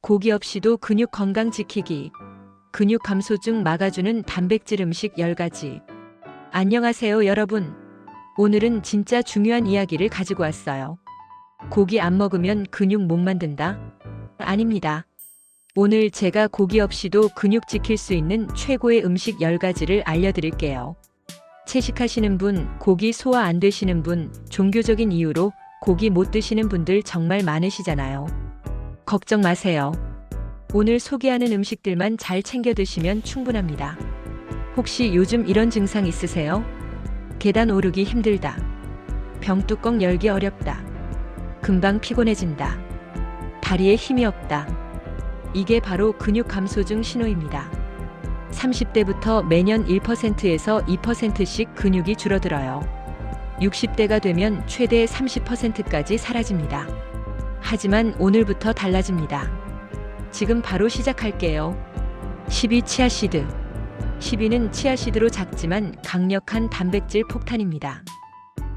고기 없이도 근육 건강 지키기. 근육 감소증 막아주는 단백질 음식 10가지. 안녕하세요, 여러분. 오늘은 진짜 중요한 이야기를 가지고 왔어요. 고기 안 먹으면 근육 못 만든다? 아닙니다. 오늘 제가 고기 없이도 근육 지킬 수 있는 최고의 음식 10가지를 알려드릴게요. 채식하시는 분, 고기 소화 안 되시는 분, 종교적인 이유로 고기 못 드시는 분들 정말 많으시잖아요. 걱정 마세요. 오늘 소개하는 음식들만 잘 챙겨 드시면 충분합니다. 혹시 요즘 이런 증상 있으세요? 계단 오르기 힘들다. 병뚜껑 열기 어렵다. 금방 피곤해진다. 다리에 힘이 없다. 이게 바로 근육 감소증 신호입니다. 30대부터 매년 1%에서 2%씩 근육이 줄어들어요. 60대가 되면 최대 30%까지 사라집니다. 하지만 오늘부터 달라집니다. 지금 바로 시작할게요. 12. 치아씨드. 12는 치아씨드로 작지만 강력한 단백질 폭탄입니다.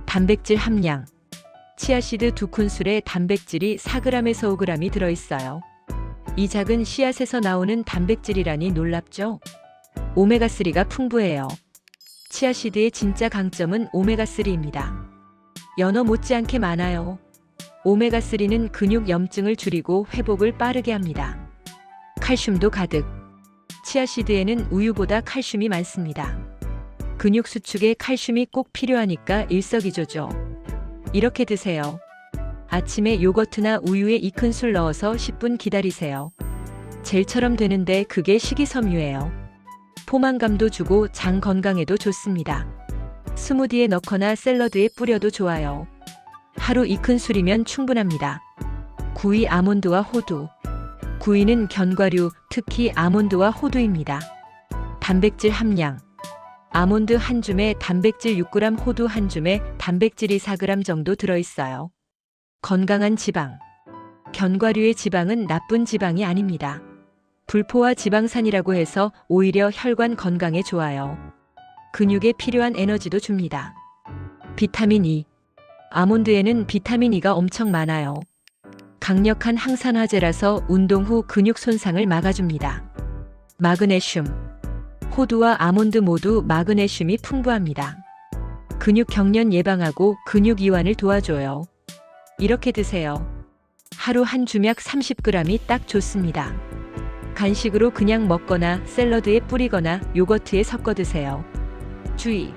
단백질 함량. 치아씨드 2큰술에 단백질이 4g에서 5g이 들어있어요. 이 작은 씨앗에서 나오는 단백질이라니 놀랍죠? 오메가3가 풍부해요. 치아씨드의 진짜 강점은 오메가3입니다. 연어 못지않게 많아요. 오메가3는 근육 염증을 줄이고 회복을 빠르게 합니다. 칼슘도 가득. 치아씨드에는 우유보다 칼슘이 많습니다. 근육 수축에 칼슘이 꼭 필요하니까 일석이조죠. 이렇게 드세요. 아침에 요거트나 우유에 2큰술 넣어서 10분 기다리세요. 젤처럼 되는데 그게 식이섬유예요. 포만감도 주고 장 건강에도 좋습니다. 스무디에 넣거나 샐러드에 뿌려도 좋아요. 하루 2큰술이면 충분합니다. 9위 아몬드와 호두. 9위는 견과류, 특히 아몬드와 호두입니다. 단백질 함량. 아몬드 한 줌에 단백질 6g, 호두 한 줌에 단백질이 4g 정도 들어있어요. 건강한 지방. 견과류의 지방은 나쁜 지방이 아닙니다. 불포화 지방산이라고 해서 오히려 혈관 건강에 좋아요. 근육에 필요한 에너지도 줍니다. 비타민 E. 아몬드에는 비타민 E가 엄청 많아요. 강력한 항산화제라서 운동 후 근육 손상을 막아줍니다. 마그네슘. 호두와 아몬드 모두 마그네슘이 풍부합니다. 근육 경련 예방하고 근육 이완을 도와줘요. 이렇게 드세요. 하루 한 주맥 30g이 딱 좋습니다. 간식으로 그냥 먹거나 샐러드에 뿌리거나 요거트에 섞어 드세요. 주의!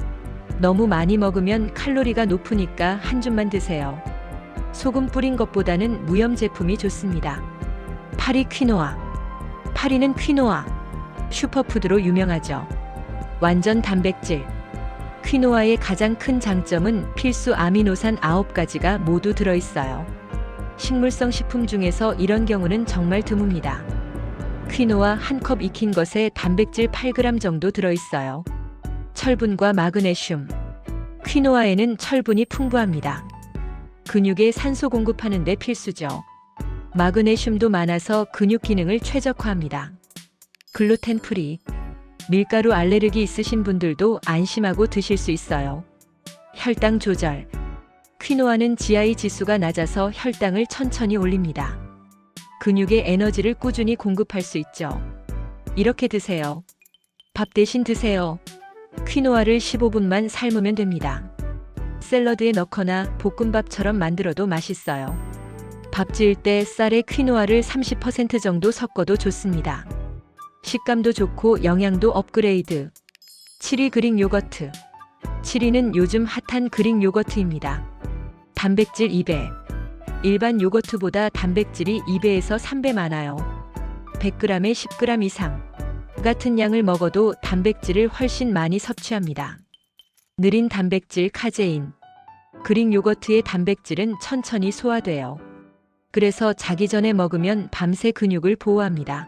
너무 많이 먹으면 칼로리가 높으니까 한 줌만 드세요. 소금 뿌린 것보다는 무염 제품이 좋습니다. 파리 퀴노아. 파리는 퀴노아. 슈퍼푸드로 유명하죠. 완전 단백질. 퀴노아의 가장 큰 장점은 필수 아미노산 9가지가 모두 들어있어요. 식물성 식품 중에서 이런 경우는 정말 드뭅니다. 퀴노아 한 컵 익힌 것에 단백질 8g 정도 들어있어요. 철분과 마그네슘. 퀴노아에는 철분이 풍부합니다. 근육에 산소 공급하는 데 필수죠. 마그네슘도 많아서 근육 기능을 최적화합니다. 글루텐 프리. 밀가루 알레르기 있으신 분들도 안심하고 드실 수 있어요. 혈당 조절. 퀴노아는 GI 지수가 낮아서 혈당을 천천히 올립니다. 근육에 에너지를 꾸준히 공급할 수 있죠. 이렇게 드세요. 밥 대신 드세요. 퀴노아를 15분만 삶으면 됩니다. 샐러드에 넣거나 볶음밥처럼 만들어도 맛있어요. 밥 지을 때 쌀에 퀴노아를 30% 정도 섞어도 좋습니다. 식감도 좋고 영양도 업그레이드. 7위 그릭 요거트. 7위는 요즘 핫한 그릭 요거트입니다. 단백질 2배. 일반 요거트보다 단백질이 2배에서 3배 많아요. 100g에 10g 이상. 같은 양을 먹어도 단백질을 훨씬 많이 섭취합니다. 느린 단백질 카제인. 그릭 요거트의 단백질은 천천히 소화돼요. 그래서 자기 전에 먹으면 밤새 근육을 보호합니다.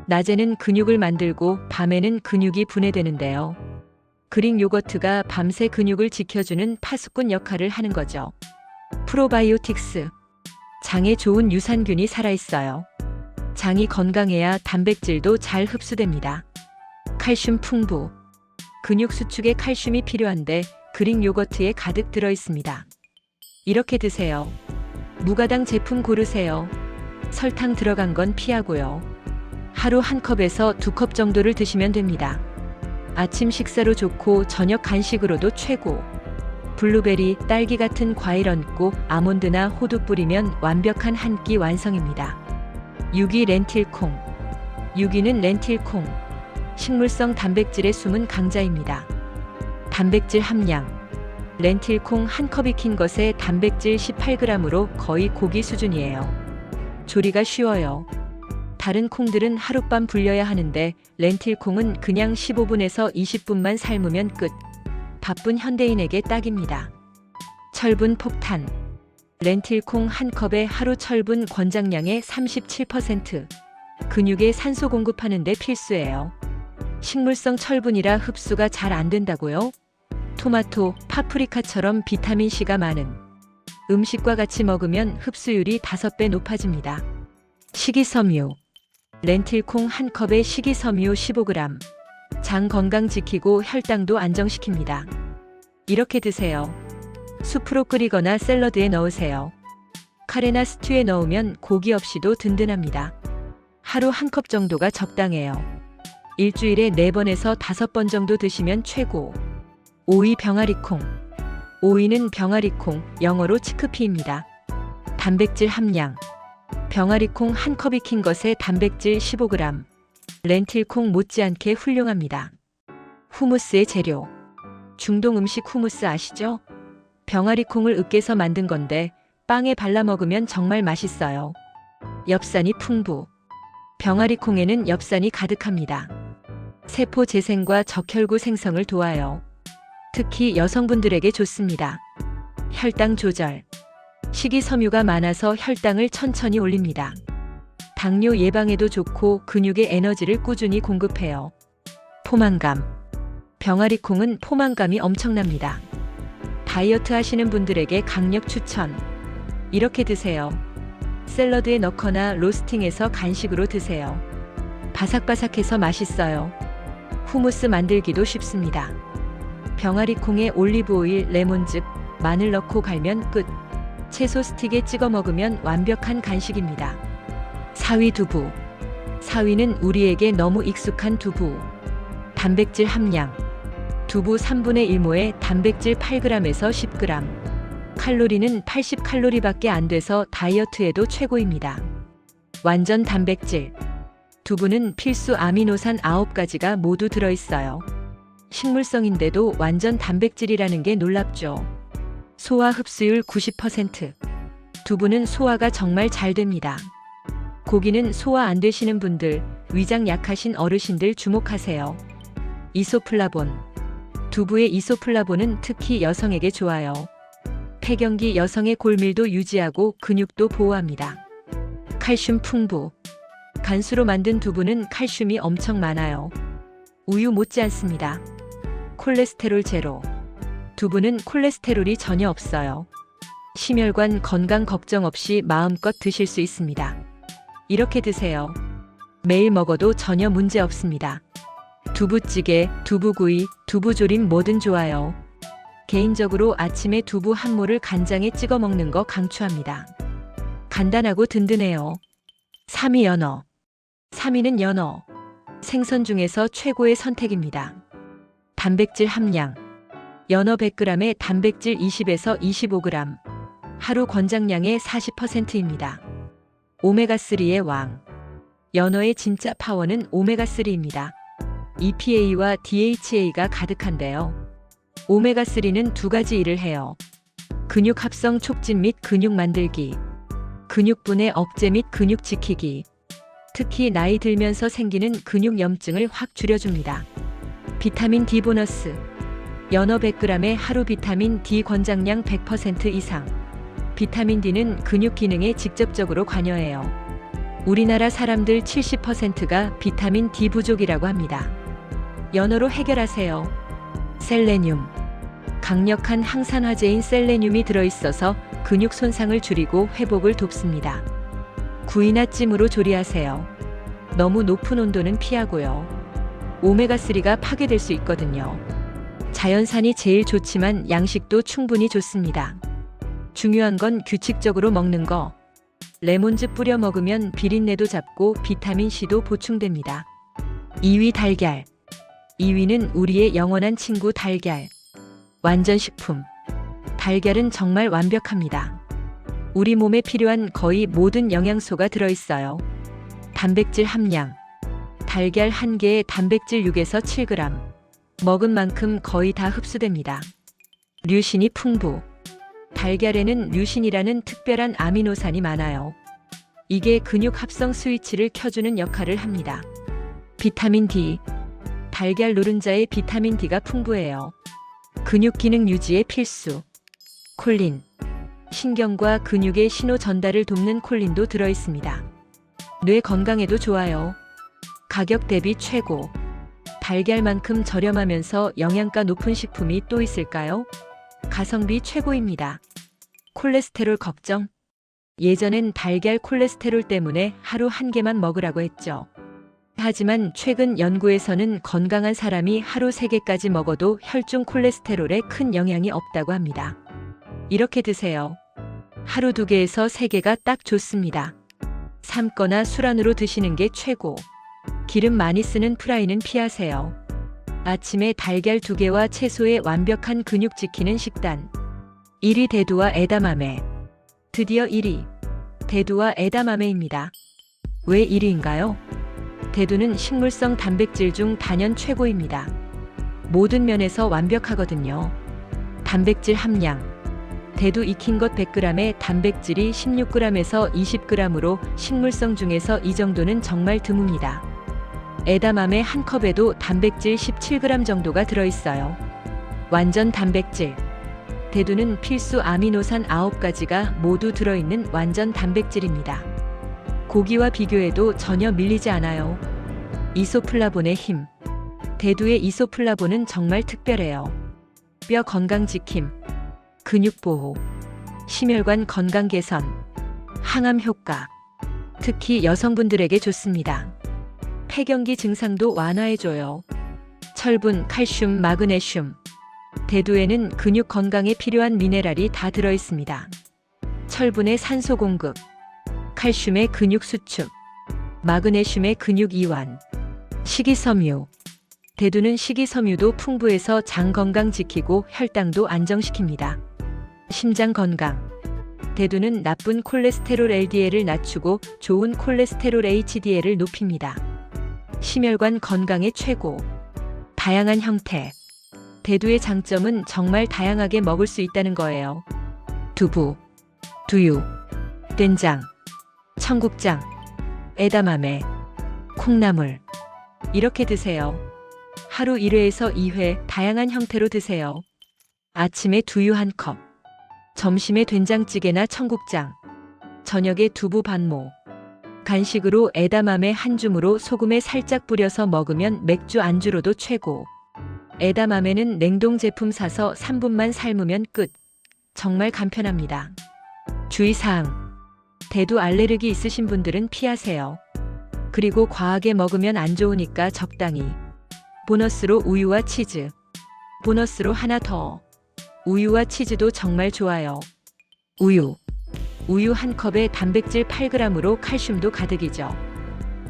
낮에는 근육을 만들고 밤에는 근육이 분해되는데요. 그릭 요거트가 밤새 근육을 지켜주는 파수꾼 역할을 하는 거죠. 프로바이오틱스. 장에 좋은 유산균이 살아있어요. 장이 건강해야 단백질도 잘 흡수됩니다. 칼슘 풍부. 근육 수축에 칼슘이 필요한데 그릭 요거트에 가득 들어있습니다. 이렇게 드세요. 무가당 제품 고르세요. 설탕 들어간 건 피하고요. 하루 1컵에서 2컵 정도를 드시면 됩니다. 아침 식사로 좋고 저녁 간식으로도 최고. 블루베리, 딸기 같은 과일 얹고 아몬드나 호두 뿌리면 완벽한 한 끼 완성입니다. 유기 렌틸콩. 유기는 렌틸콩. 식물성 단백질의 숨은 강자입니다. 단백질 함량. 렌틸콩 한 컵 익힌 것에 단백질 18g으로 거의 고기 수준이에요. 조리가 쉬워요. 다른 콩들은 하룻밤 불려야 하는데 렌틸콩은 그냥 15분에서 20분만 삶으면 끝. 바쁜 현대인에게 딱입니다. 철분 폭탄. 렌틸콩 한 컵에 하루 철분 권장량의 37%. 근육에 산소 공급하는 데 필수예요. 식물성 철분이라 흡수가 잘 안 된다고요? 토마토, 파프리카처럼 비타민C가 많은 음식과 같이 먹으면 흡수율이 5배 높아집니다. 식이섬유. 렌틸콩 한 컵에 식이섬유 15g. 장 건강 지키고 혈당도 안정시킵니다. 이렇게 드세요. 수프로 끓이거나 샐러드에 넣으세요. 카레나 스튜에 넣으면 고기 없이도 든든합니다. 하루 1컵 정도가 적당해요. 일주일에 4번에서 5번 정도 드시면 최고. 오이 병아리콩. 오이는 병아리콩, 영어로 치크피입니다. 단백질 함량. 병아리콩 한 컵 익힌 것에 단백질 15g. 렌틸콩 못지않게 훌륭합니다. 후무스의 재료. 중동 음식 후무스 아시죠? 병아리콩을 으깨서 만든 건데 빵에 발라 먹으면 정말 맛있어요. 엽산이 풍부. 병아리콩에는 엽산이 가득합니다. 세포 재생과 적혈구 생성을 도와요. 특히 여성분들에게 좋습니다. 혈당 조절. 식이섬유가 많아서 혈당을 천천히 올립니다. 당뇨 예방에도 좋고 근육에 에너지를 꾸준히 공급해요. 포만감. 병아리콩은 포만감이 엄청납니다. 다이어트 하시는 분들에게 강력 추천. 이렇게 드세요. 샐러드에 넣거나 로스팅해서 간식으로 드세요. 바삭바삭해서 맛있어요. 후무스 만들기도 쉽습니다. 병아리콩에 올리브오일, 레몬즙, 마늘 넣고 갈면 끝. 채소 스틱에 찍어 먹으면 완벽한 간식입니다. 사위 두부. 사위는 우리에게 너무 익숙한 두부. 단백질 함량. 두부 3분의 1모에 단백질 8g에서 10g. 칼로리는 80칼로리밖에 안 돼서 다이어트에도 최고입니다. 완전 단백질. 두부는 필수 아미노산 9가지가 모두 들어있어요. 식물성인데도 완전 단백질이라는 게 놀랍죠. 소화 흡수율 90%. 두부는 소화가 정말 잘 됩니다. 고기는 소화 안 되시는 분들, 위장 약하신 어르신들 주목하세요. 이소플라본. 두부의 이소플라본은 특히 여성에게 좋아요. 폐경기 여성의 골밀도 유지하고 근육도 보호합니다. 칼슘 풍부. 간수로 만든 두부는 칼슘이 엄청 많아요. 우유 못지않습니다. 콜레스테롤 제로. 두부는 콜레스테롤이 전혀 없어요. 심혈관 건강 걱정 없이 마음껏 드실 수 있습니다. 이렇게 드세요. 매일 먹어도 전혀 문제 없습니다. 두부찌개, 두부구이, 두부조림 뭐든 좋아요. 개인적으로 아침에 두부 한 모를 간장에 찍어 먹는 거 강추합니다. 간단하고 든든해요. 삼위 연어. 삼위는 연어. 생선 중에서 최고의 선택입니다. 단백질 함량. 연어 100g에 단백질 20에서 25g. 하루 권장량의 40%입니다. 오메가3의 왕. 연어의 진짜 파워는 오메가3입니다. EPA와 DHA가 가득한데요. 오메가3는 2가지 일을 해요. 근육 합성 촉진 및 근육 만들기. 근육분해 억제 및 근육 지키기. 특히 나이 들면서 생기는 근육염증을 확 줄여줍니다. 비타민 D 보너스. 연어 100g에 하루 비타민 D 권장량 100% 이상. 비타민 D는 근육 기능에 직접적으로 관여해요. 우리나라 사람들 70%가 비타민 D 부족이라고 합니다. 연어로 해결하세요. 셀레늄. 강력한 항산화제인 셀레늄이 들어있어서 근육 손상을 줄이고 회복을 돕습니다. 구이나 찜으로 조리하세요. 너무 높은 온도는 피하고요. 오메가3가 파괴될 수 있거든요. 자연산이 제일 좋지만 양식도 충분히 좋습니다. 중요한 건 규칙적으로 먹는 거. 레몬즙 뿌려 먹으면 비린내도 잡고 비타민C도 보충됩니다. 2위 달걀. 2위는 우리의 영원한 친구 달걀. 완전 식품. 달걀은 정말 완벽합니다. 우리 몸에 필요한 거의 모든 영양소가 들어있어요. 단백질 함량. 달걀 한 개에 단백질 6에서 7g. 먹은 만큼 거의 다 흡수됩니다. 류신이 풍부. 달걀에는 류신이라는 특별한 아미노산이 많아요. 이게 근육 합성 스위치를 켜주는 역할을 합니다. 비타민 D. 달걀 노른자에 비타민 D가 풍부해요. 근육 기능 유지에 필수. 콜린. 신경과 근육의 신호 전달을 돕는 콜린도 들어있습니다. 뇌 건강에도 좋아요. 가격 대비 최고. 달걀만큼 저렴하면서 영양가 높은 식품이 또 있을까요? 가성비 최고입니다. 콜레스테롤 걱정? 예전엔 달걀 콜레스테롤 때문에 하루 한 개만 먹으라고 했죠. 하지만 최근 연구에서는 건강한 사람이 하루 3개까지 먹어도 혈중 콜레스테롤에 큰 영향이 없다고 합니다. 이렇게 드세요. 하루 2개에서 3개가 딱 좋습니다. 삶거나 술안으로 드시는 게 최고. 기름 많이 쓰는 프라이는 피하세요. 아침에 달걀 2개와 채소의 완벽한 근육 지키는 식단. 1위 대두와 에다마메. 드디어 1위. 대두와 에다마메입니다. 왜 1위인가요? 대두는 식물성 단백질 중 단연 최고입니다. 모든 면에서 완벽하거든요. 단백질 함량. 대두 익힌 것 100g에 단백질이 16g에서 20g으로 식물성 중에서 이 정도는 정말 드뭅니다. 에다마메 한 컵에도 단백질 17g 정도가 들어있어요. 완전 단백질. 대두는 필수 아미노산 9가지가 모두 들어있는 완전 단백질입니다. 고기와 비교해도 전혀 밀리지 않아요. 이소플라본의 힘. 대두의 이소플라본은 정말 특별해요. 뼈 건강 지킴, 근육 보호, 심혈관 건강 개선, 항암 효과. 특히 여성분들에게 좋습니다. 폐경기 증상도 완화해줘요. 철분, 칼슘, 마그네슘. 대두에는 근육 건강에 필요한 미네랄이 다 들어있습니다. 철분의 산소 공급, 칼슘의 근육 수축, 마그네슘의 근육 이완, 식이섬유. 대두는 식이섬유도 풍부해서 장 건강 지키고 혈당도 안정시킵니다. 심장 건강. 대두는 나쁜 콜레스테롤 LDL을 낮추고 좋은 콜레스테롤 HDL을 높입니다. 심혈관 건강에 최고. 다양한 형태. 대두의 장점은 정말 다양하게 먹을 수 있다는 거예요. 두부, 두유, 된장, 청국장, 에다마메, 콩나물. 이렇게 드세요. 하루 1회에서 2회 다양한 형태로 드세요. 아침에 두유 1컵, 점심에 된장찌개나 청국장, 저녁에 두부 반모. 간식으로 에다마메 한 줌으로 소금에 살짝 뿌려서 먹으면 맥주 안주로도 최고. 에다마메는 냉동 제품 사서 3분만 삶으면 끝. 정말 간편합니다. 주의사항. 대두 알레르기 있으신 분들은 피하세요. 그리고 과하게 먹으면 안 좋으니까 적당히. 보너스로 우유와 치즈. 보너스로 하나 더. 우유와 치즈도 정말 좋아요. 우유. 우유 한 컵에 단백질 8g으로 칼슘도 가득이죠.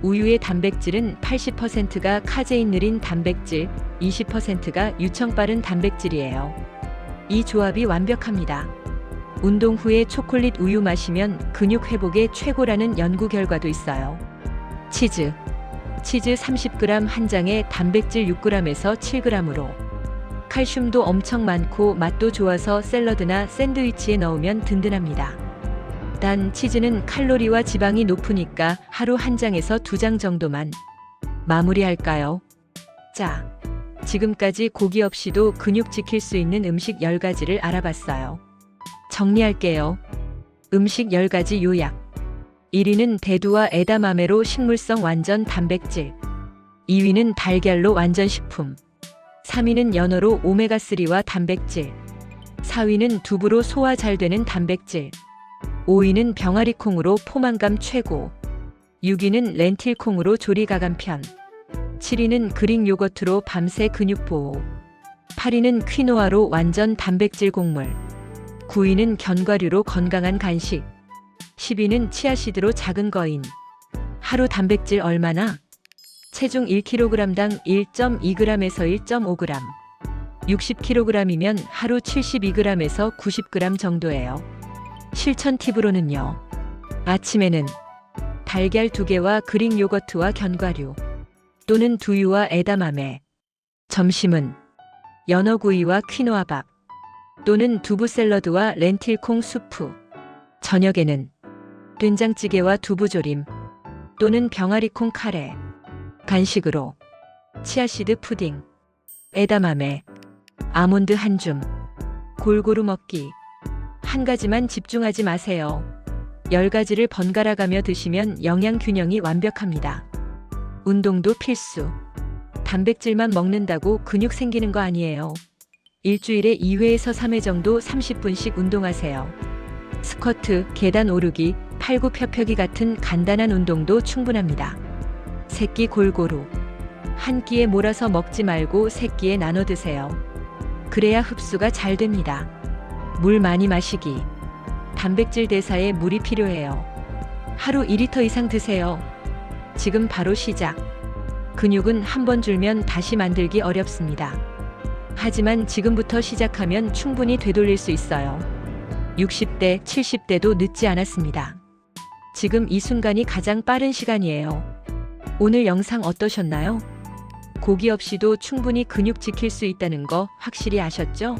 우유의 단백질은 80%가 카제인 느린 단백질, 20%가 유청 빠른 단백질이에요. 이 조합이 완벽합니다. 운동 후에 초콜릿 우유 마시면 근육 회복에 최고라는 연구 결과도 있어요. 치즈. 치즈 30g 한 장에 단백질 6g에서 7g으로. 칼슘도 엄청 많고 맛도 좋아서 샐러드나 샌드위치에 넣으면 든든합니다. 단 치즈는 칼로리와 지방이 높으니까 하루 한 장에서 2장 정도만. 마무리할까요? 자, 지금까지 고기 없이도 근육 지킬 수 있는 음식 10가지를 알아봤어요. 정리할게요. 음식 10가지 요약. 1위는 대두와 에다마메로 식물성 완전 단백질. 2위는 달걀로 완전 식품. 3위는 연어로 오메가3와 단백질. 4위는 두부로 소화 잘 되는 단백질. 5위는 병아리콩으로 포만감 최고. 6위는 렌틸콩으로 조리가 간편. 7위는 그릭 요거트로 밤새 근육 보호. 8위는 퀴노아로 완전 단백질 곡물. 9위는 견과류로 건강한 간식. 10위는 치아시드로 작은 거인. 하루 단백질 얼마나? 체중 1kg당 1.2g에서 1.5g. 60kg이면 하루 72g에서 90g 정도예요. 실천 팁으로는요. 아침에는 달걀 2개와 그릭 요거트와 견과류 또는 두유와 에다마메. 점심은 연어구이와 퀴노아밥 또는 두부 샐러드와 렌틸콩 수프. 저녁에는 된장찌개와 두부조림 또는 병아리콩 카레. 간식으로 치아시드 푸딩, 에다마메, 아몬드 한 줌. 골고루 먹기. 한 가지만 집중하지 마세요. 10가지를 번갈아 가며 드시면 영양 균형이 완벽합니다. 운동도 필수. 단백질만 먹는다고 근육 생기는 거 아니에요. 일주일에 2회에서 3회 정도 30분씩 운동하세요. 스쿼트, 계단 오르기, 팔굽혀펴기 같은 간단한 운동도 충분합니다. 세끼 골고루. 한 끼에 몰아서 먹지 말고 세 끼에 나눠 드세요. 그래야 흡수가 잘 됩니다. 물 많이 마시기. 단백질 대사에 물이 필요해요. 하루 2리터 이상 드세요. 지금 바로 시작. 근육은 한 번 줄면 다시 만들기 어렵습니다. 하지만 지금부터 시작하면 충분히 되돌릴 수 있어요. 60대, 70대도 늦지 않았습니다. 지금 이 순간이 가장 빠른 시간이에요. 오늘 영상 어떠셨나요? 고기 없이도 충분히 근육 지킬 수 있다는 거 확실히 아셨죠?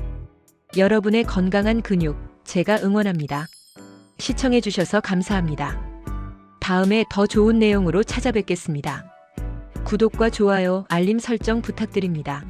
여러분의 건강한 근육, 제가 응원합니다. 시청해주셔서 감사합니다. 다음에 더 좋은 내용으로 찾아뵙겠습니다. 구독과 좋아요, 알림 설정 부탁드립니다.